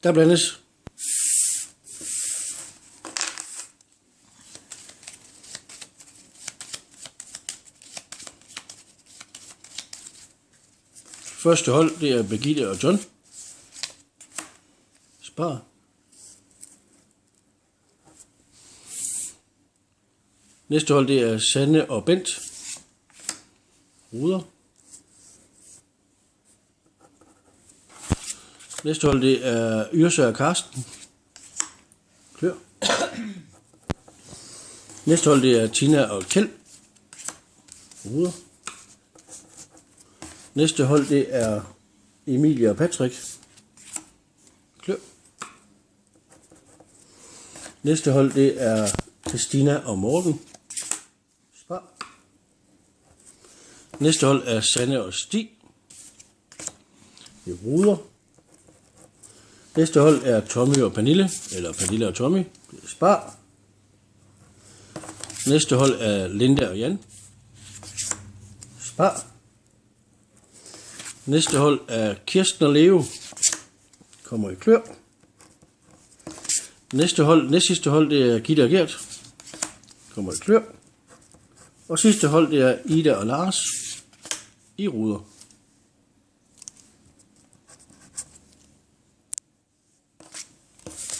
Der blandes. Første hold, det er Birgitte og John. Spar. Næste hold, det er Sanne og Bent. Ruder. Næste hold, det er Yrsa og Karsten. Klør. Næste hold, det er Tina og Kjeld. Ruder. Næste hold, det er Emilie og Patrick. Klør. Næste hold, det er Christina og Morten. Spar. Næste hold er Sanne og Stig. Det ruder. Næste hold er Tommy og Pernille, eller Pernille og Tommy. Spar. Næste hold er Linda og Jan. Spar. Næste hold er Kirsten og Leo. Kommer i klør. Næstsidste hold, det er Gitte og Gert. Kommer i klør. Og sidste hold, det er Ida og Lars. I ruder.